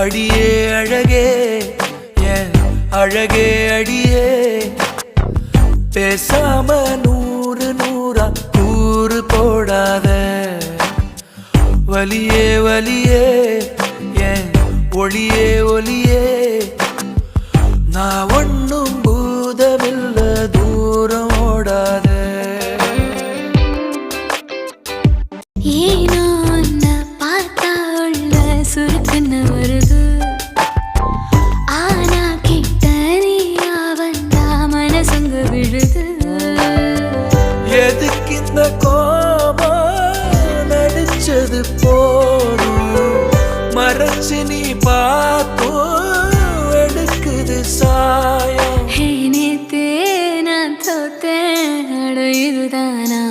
அடியே அழகே என் அழகே அடியே பேசாம நூறு நூறா கூறு போடாத வலியே வலியே என் ஒளியே ஒளியே நான் ஒன்னும் பூதமில்ல தூரம் ஓடாத ஏனோ உன்னை பார்த்தா உள்ள சுருக்குன்னு வருது ஆனா கிட்ட நீயா வந்தா மனசுங்க விழுது எதுக்கு இந்த கோபம் நடிச்சது போதும் மறைச்சு நீ பார்த்தும் எடுக்குது சாயம் நேத்தே நான் தோத்தேன் இதுதானா